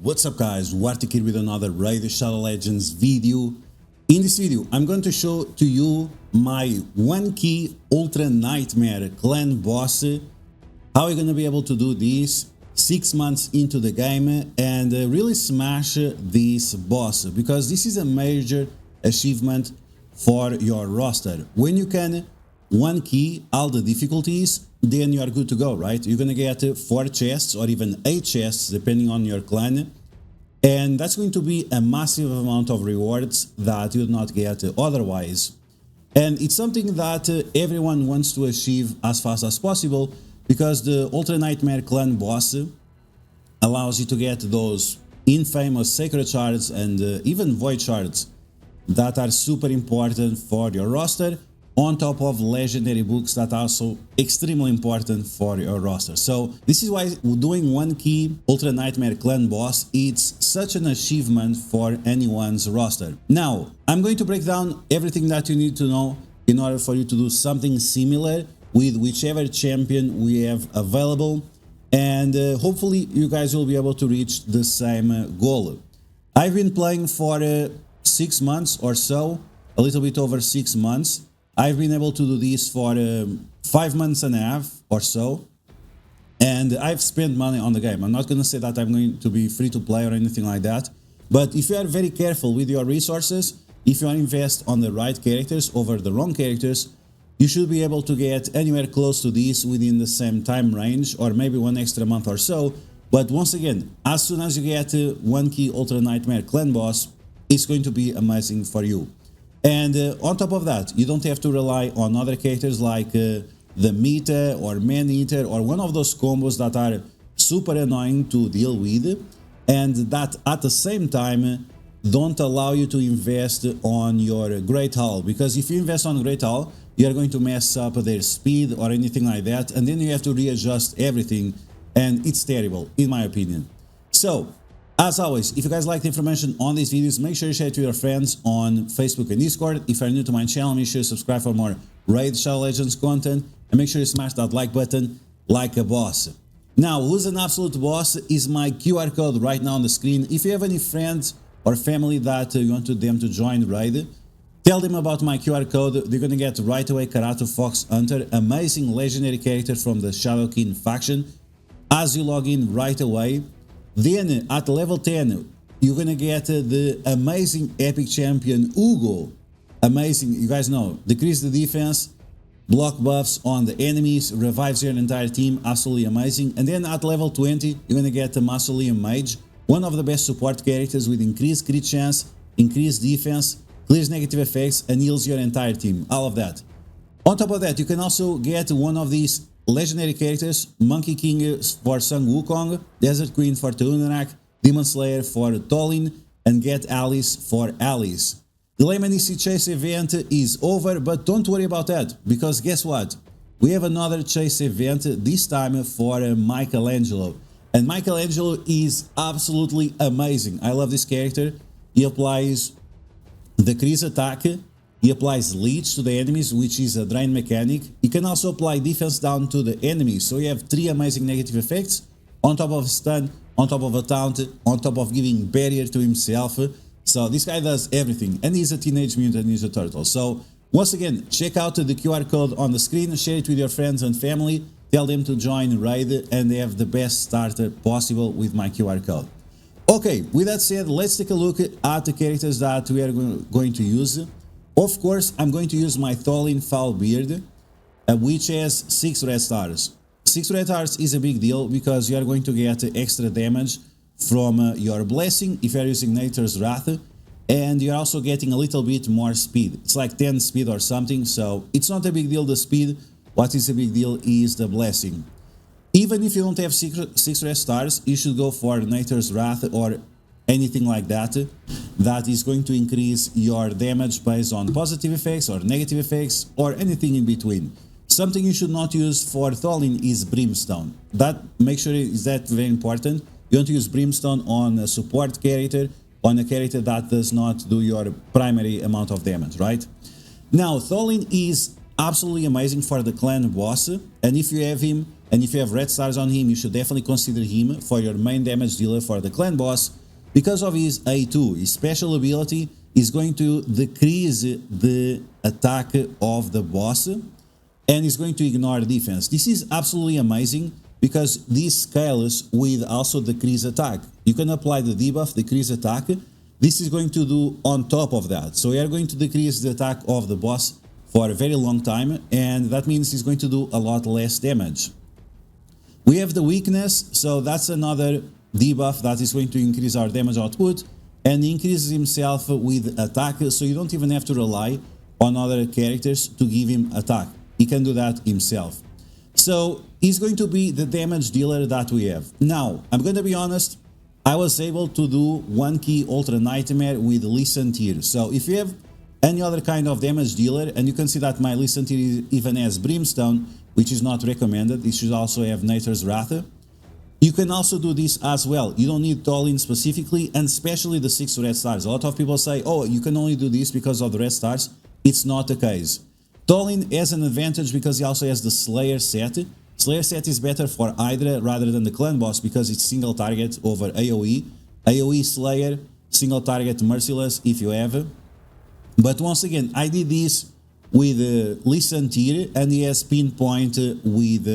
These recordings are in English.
What's up guys, DuArktik here with another Raid Shadow Legends video. In this video, I'm going to show to you my 1 key Ultra Nightmare clan boss, how you're going to be able to do this 6 months into the game and really smash this boss, because this is a major achievement for your roster. When you can 1 key all the difficulties, then you are good to go, right? You're gonna get 4 chests or even 8 chests depending on your clan, and that's going to be a massive amount of rewards that you would not get otherwise. And it's something that everyone wants to achieve as fast as possible, because the Ultra Nightmare clan boss allows you to get those infamous sacred shards and even void shards that are super important for your roster, on top of legendary books that are also extremely important for your roster. So this is why doing 1 key Ultra Nightmare clan boss, it's such an achievement for anyone's roster. Now, I'm going to break down everything that you need to know in order for you to do something similar with whichever champion we have available, and hopefully you guys will be able to reach the same goal. I've been playing for 6 months or so, a little bit over 6 months. I've been able to do this for 5 months and a half or so, and I've spent money on the game. I'm not going to say that I'm going to be free to play or anything like that, but if you are very careful with your resources, if you invest on the right characters over the wrong characters, you should be able to get anywhere close to this within the same time range, or maybe 1 extra month or so. But once again, as soon as you get 1 key Ultra Nightmare clan boss, it's going to be amazing for you. And on top of that, you don't have to rely on other characters like the Meter or Man Eater or one of those combos that are super annoying to deal with, and that at the same time don't allow you to invest on your Great Hall, because if you invest on Great Hall, you are going to mess up their speed or anything like that, and then you have to readjust everything, and it's terrible in my opinion. So, as always, if you guys like the information on these videos, make sure you share it to your friends on Facebook and Discord. If you're new to my channel, make sure you subscribe for more Raid Shadow Legends content, and make sure you smash that like button like a boss. Now, who's an absolute boss is my QR code right now on the screen. If you have any friends or family that you want them to join Raid, tell them about my QR code. They're going to get right away Karato Foxhunter, amazing legendary character from the Shadow King faction, as you log in right away. Then at level 10, you're gonna get the amazing epic champion Uugo. Amazing, you guys know, decrease the defense, block buffs on the enemies, revives your entire team, absolutely amazing. And then at level 20, you're gonna get the Mausoleum Mage, one of the best support characters with increased crit chance, increased defense, clears negative effects, and heals your entire team, all of that. On top of that, you can also get one of these legendary characters, MONKEYKING for Sun Wukong, Desert Queen for Tunarak, Demon Slayer for Tolin, and Get Alice for Alice. The Layman Chase event is over, but don't worry about that, because guess what? We have another chase event, this time for Michelangelo. And Michelangelo is absolutely amazing. I love this character. He applies the Decrease attack. He applies leech to the enemies, which is a drain mechanic. He can also apply defense down to the enemies, so you have 3 amazing negative effects, on top of stun, on top of a taunt, on top of giving barrier to himself. So this guy does everything, and he's a Teenage Mutant Ninja Turtle. So once again, check out the QR code on the screen, share it with your friends and family, tell them to join Raid, and they have the best starter possible with my QR code. Okay, with that said, let's take a look at the characters that we are going to use. Of course, I'm going to use my Tholin Foulbeard, which has 6 red stars. 6 red stars is a big deal, because you are going to get extra damage from your blessing if you are using Nature's Wrath, and you're also getting a little bit more speed. It's like 10 speed or something, so it's not a big deal, the speed. What is a big deal is the blessing. Even if you don't have 6 red stars, you should go for Nature's Wrath or anything like that, that is going to increase your damage based on positive effects or negative effects or anything in between. Something you should not use for Tholin is Brimstone. That, make sure is that very important. You want to use Brimstone on a support character, on a character that does not do your primary amount of damage, right? Now, Tholin is absolutely amazing for the clan boss, and if you have him, and if you have red stars on him, you should definitely consider him for your main damage dealer for the clan boss. Because of his A2, his special ability is going to decrease the attack of the boss and is going to ignore defense. This is absolutely amazing because this scales with also decrease attack. You can apply the debuff, decrease attack. This is going to do on top of that. So we are going to decrease the attack of the boss for a very long time, and that means he's going to do a lot less damage. We have the weakness, so that's another debuff that is going to increase our damage output and increases himself with attack, so you don't even have to rely on other characters to give him attack. He can do that himself. So he's going to be the damage dealer that we have. Now, I'm going to be honest, I was able to do 1 key Ultra Nightmare with Listen Tier. So if you have any other kind of damage dealer, and you can see that my Listen Tier even has Brimstone, which is not recommended, it should also have Nature's Wrath. You can also do this as well. You don't need Tolin specifically, and especially the 6 red stars. A lot of people say, oh, you can only do this because of the red stars. It's not the case. Tolin has an advantage because he also has the Slayer set. Slayer set is better for Hydra rather than the clan boss because it's single target over AoE. AoE Slayer, single target Merciless if you have. But once again, I did this with Listen Tier, and he has pinpoint with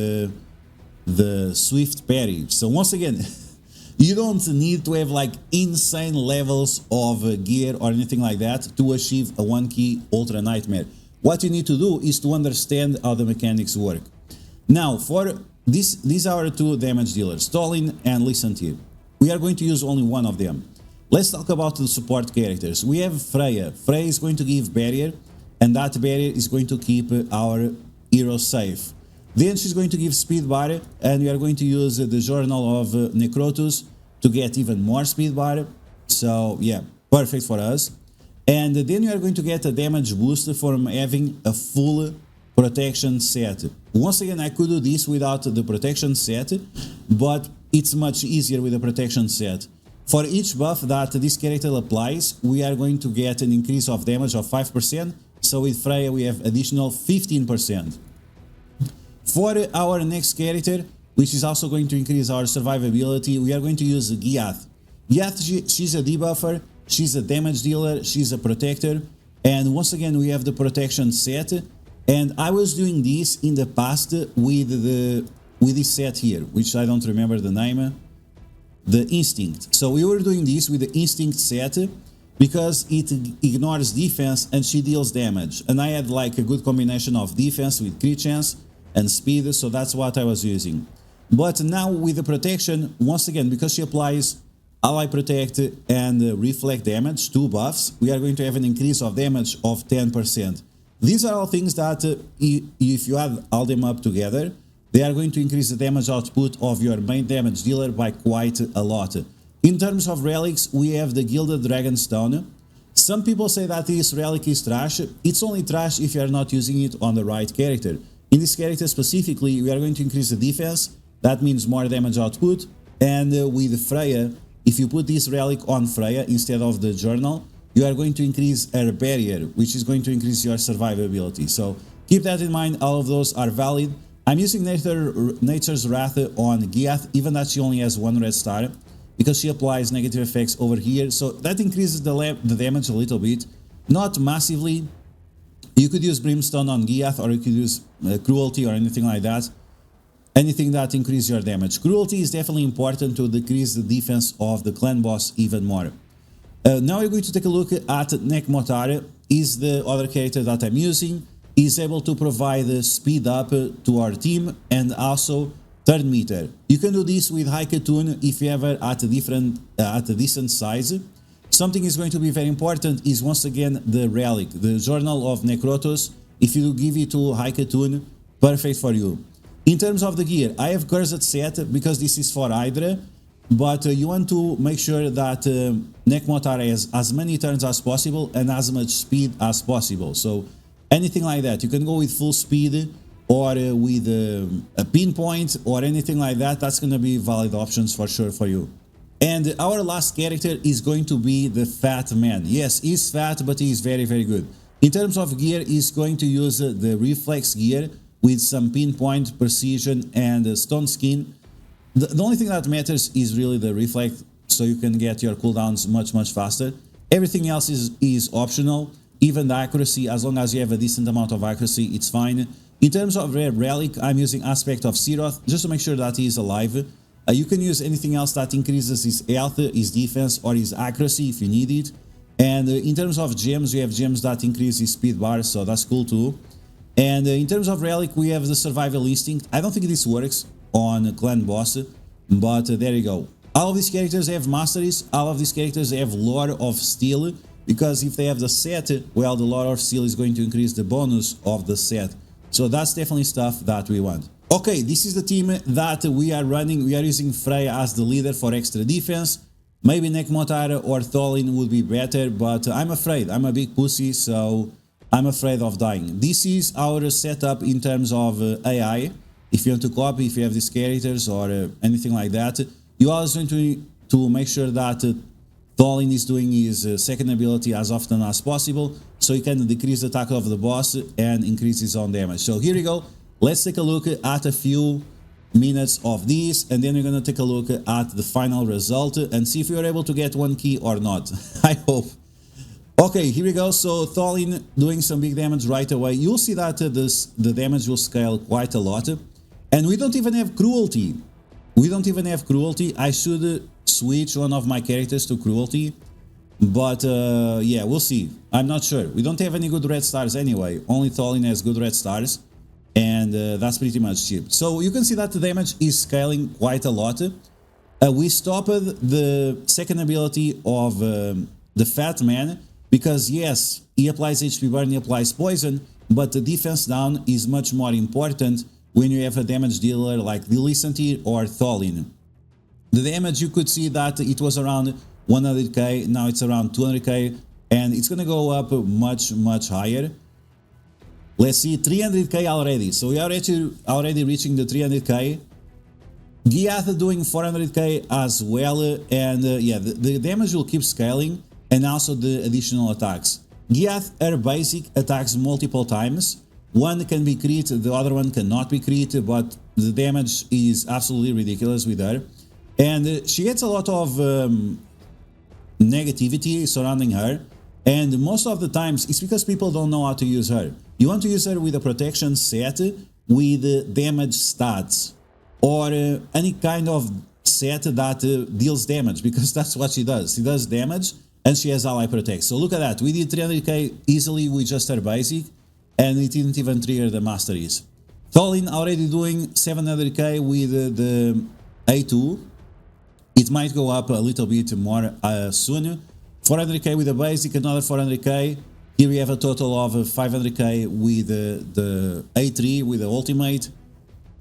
the Swift Parry. So once again, you don't need to have like insane levels of gear or anything like that to achieve a 1 key Ultra Nightmare. What you need to do is to understand how the mechanics work. Now, for this, these are our 2 damage dealers, Tolin and Listen Tier. We are going to use only one of them. Let's talk about the support characters. We have Freya. Freya is going to give barrier, and that barrier is going to keep our hero safe. Then she's going to give speed bar, and we are going to use the Journal of Necrotus to get even more speed bar. So yeah, perfect for us. And then you are going to get a damage boost from having a full protection set. Once again, I could do this without the protection set, but it's much easier with the protection set. For each buff that this character applies, we are going to get an increase of damage of 5%. So with Freya, we have additional 15%. For our next character, which is also going to increase our survivability, we are going to use Giath. Giath, she's a debuffer, she's a damage dealer, she's a protector, and once again we have the protection set. And I was doing this in the past with this set here, which I don't remember the name, the Instinct. So we were doing this with the Instinct set because it ignores defense and she deals damage. And I had like a good combination of defense with crit chance and speed, so that's what I was using. But now with the protection, once again, because she applies Ally Protect and Reflect damage, 2 buffs, we are going to have an increase of damage of 10%. These are all things that if you add all them up together, they are going to increase the damage output of your main damage dealer by quite a lot. In terms of relics, we have the Gilded Dragonstone. Some people say that this relic is trash. It's only trash if you are not using it on the right character. In this character specifically, we are going to increase the defense. That means more damage output. And with Freya, if you put this relic on Freya instead of the journal, you are going to increase her barrier, which is going to increase your survivability. So keep that in mind, all of those are valid. I'm using Nature's Wrath on Giath, even that she only has 1 red star, because she applies negative effects over here. So that increases the damage a little bit, not massively. You could use Brimstone on Giath, or you could use Cruelty or anything like that. Anything that increases your damage. Cruelty is definitely important to decrease the defense of the clan boss even more. Now we're going to take a look at Nekmotar. Is the other character that I'm using. Is able to provide speed up to our team and also turn meter. You can do this with Haikatun if you ever at a decent size. Something is going to be very important is once again the relic, the Journal of Necrotus. If you give it to Haikatun, perfect for you. In terms of the gear, I have Cursed set because this is for Hydra, but you want to make sure that Nekmotar has as many turns as possible and as much speed as possible. So anything like that, you can go with full speed or with a pinpoint or anything like that. That's going to be valid options for sure for you. And our last character is going to be the Fat Man. Yes, he's fat, but he's very, very good. In terms of gear, he's going to use the Reflex gear, with some pinpoint precision and stone skin. The only thing that matters is really the reflect, so you can get your cooldowns much faster. Everything else is optional, even the accuracy. As long as you have a decent amount of accuracy, it's fine. In terms of rare relic, I'm using Aspect of Siroth just to make sure that he is alive. You can use anything else that increases his health, his defense, or his accuracy if you need it. And in terms of gems, we have gems that increase his speed bar, so that's cool too. And in terms of relic, we have the Survival Instinct. I don't think this works on Clan Boss, but there you go. All of these characters have masteries, all of these characters have Lore of Steel, because if they have the set, well, the Lore of Steel is going to increase the bonus of the set. So that's definitely stuff that we want. Okay, this is the team that we are running. We are using Freya as the leader for extra defense. Maybe Nekmotar or Tholin would be better, but I'm afraid. I'm a big pussy, so I'm afraid of dying. This is our setup in terms of AI. If you want to copy, if you have these characters or anything like that, you always want to make sure that Tholin is doing his second ability as often as possible, so he can decrease the attack of the boss and increase his own damage. So here we go. Let's take a look at a few minutes of this, and then we're going to take a look at the final result and see if we are able to get one key or not. I hope. Okay, here we go. So Tholin doing some big damage right away. You'll see that the damage will scale quite a lot. And we don't even have Cruelty. We don't even have Cruelty. I should switch one of my characters to Cruelty. But yeah, we'll see. I'm not sure. We don't have any good red stars anyway. Only Tholin has good red stars. And that's pretty much cheap. So you can see that the damage is scaling quite a lot. We stopped the second ability of the Fat Man, because yes, he applies HP burn, he applies poison, but the defense down is much more important when you have a damage dealer like Dilicenti or Tholin. The damage, you could see that it was around 100k, now it's around 200k, and it's gonna go up much higher. Let's see, 300k already, so we are already reaching the 300k. Giath doing 400k as well, and yeah, the damage will keep scaling, and also the additional attacks. Giath, her basic, attacks multiple times. One can be crit, the other one cannot be crit, but the damage is absolutely ridiculous with her. And she gets a lot of negativity surrounding her, and most of the times it's because people don't know how to use her. You want to use her with a protection set with damage stats, or any kind of set that deals damage, because that's what she does. She does damage and she has ally protect. So look at that, we did 300k easily with just her basic, and it didn't even trigger the masteries. Tholin already doing 700k with the A2. It might go up a little bit more soon. 400k with the basic, another 400k. Here we have a total of 500k with the A3 with the ultimate.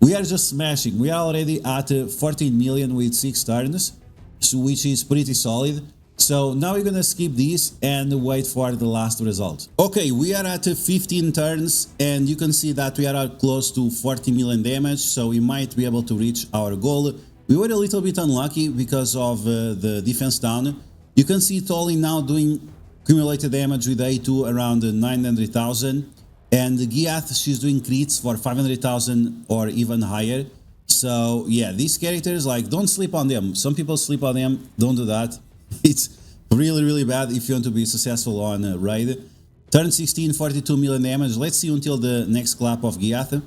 We are just smashing. We are already at 14 million with 6 turns, which is pretty solid. So now we're gonna skip this and wait for the last result. Okay, we are at 15 turns, and you can see that we are close to 40 million damage, so we might be able to reach our goal. We were a little bit unlucky because of the defense down. You can see Tholin now doing cumulated damage with A2 around 900,000, and Giath, she's doing crits for 500,000 or even higher. So yeah, these characters, like, don't sleep on them. Some people sleep on them, don't do that. It's really bad if you want to be successful on raid. Turn 16, 42 million damage. Let's see until the next clap of Giath.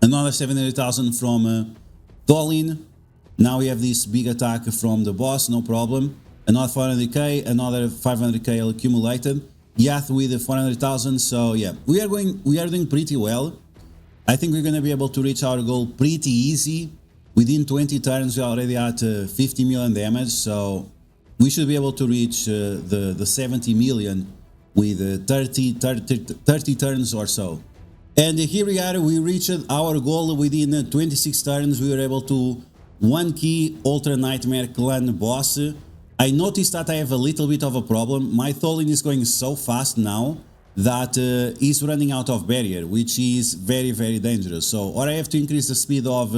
Another 700,000 from Tholin. Now we have this big attack from the boss, no problem. Another 400k, another 500k accumulated. Giath with 400,000. So yeah, we are doing pretty well. I think we're gonna be able to reach our goal pretty easy. Within 20 turns, we're already at 50 million damage. So we should be able to reach the 70 million with 30 turns or so. And here we are, we reached our goal within 26 turns. We were able to 1 key Ultra Nightmare Clan boss. I noticed that I have a little bit of a problem. My Tholin is going so fast now that he's running out of barrier, which is very dangerous. So, or I have to increase the speed of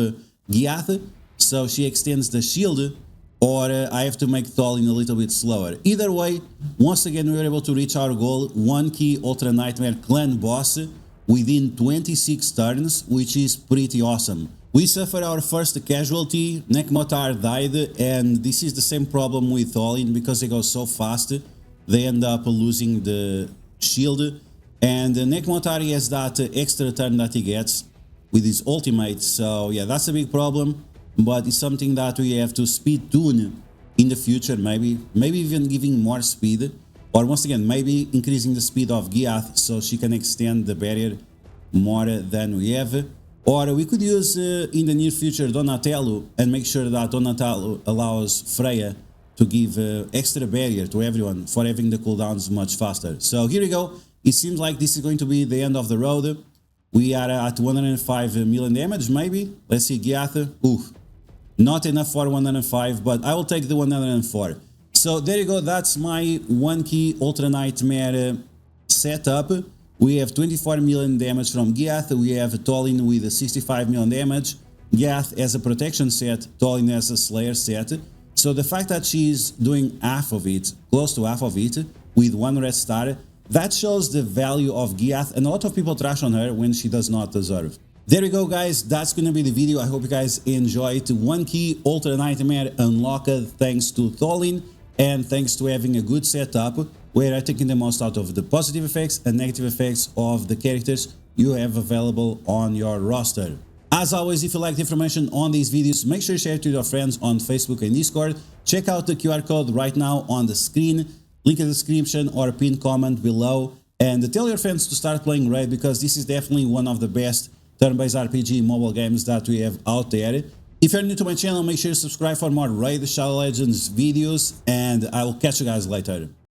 Giath, so she extends the shield, or I have to make Tholin a little bit slower. Either way, once again we were able to reach our goal, 1 key Ultra Nightmare Clan boss. within 26 turns, which is pretty awesome. We suffered our first casualty, Nekmotar died, and this is the same problem with Tholin because they go so fast, they end up losing the shield, and Nekmotar has that extra turn that he gets with his ultimate, so yeah, that's a big problem, but it's something that we have to speed tune in the future, maybe even giving more speed, or once again, maybe increasing the speed of Giath so she can extend the barrier more than we have. Or we could use in the near future Donatello and make sure that Donatello allows Freya to give extra barrier to everyone for having the cooldowns much faster. So here we go. It seems like this is going to be the end of the road. We are at 105 million damage, maybe. Let's see, Giath. Ooh, not enough for 105, but I will take the 104. So there you go. That's my 1-key Ultra Nightmare setup. We have 24 million damage from Giath, we have Tholin with 65 million damage, Giath as a protection set, Tholin as a slayer set. So the fact that she's doing half of it, close to half of it, with 1 red star, that shows the value of Giath, and a lot of people trash on her when she does not deserve. There we go, guys, that's gonna be the video. I hope you guys enjoyed. 1-key Ultra Nightmare unlocked thanks to Tholin, and thanks to having a good setup, where I'm taking the most out of the positive effects and negative effects of the characters you have available on your roster. As always, if you like the information on these videos, make sure you share it to your friends on Facebook and Discord. Check out the QR code right now on the screen, link in the description or a pinned comment below, and tell your friends to start playing Raid because this is definitely one of the best turn-based RPG mobile games that we have out there. If you're new to my channel, make sure you subscribe for more Raid Shadow Legends videos, and I will catch you guys later.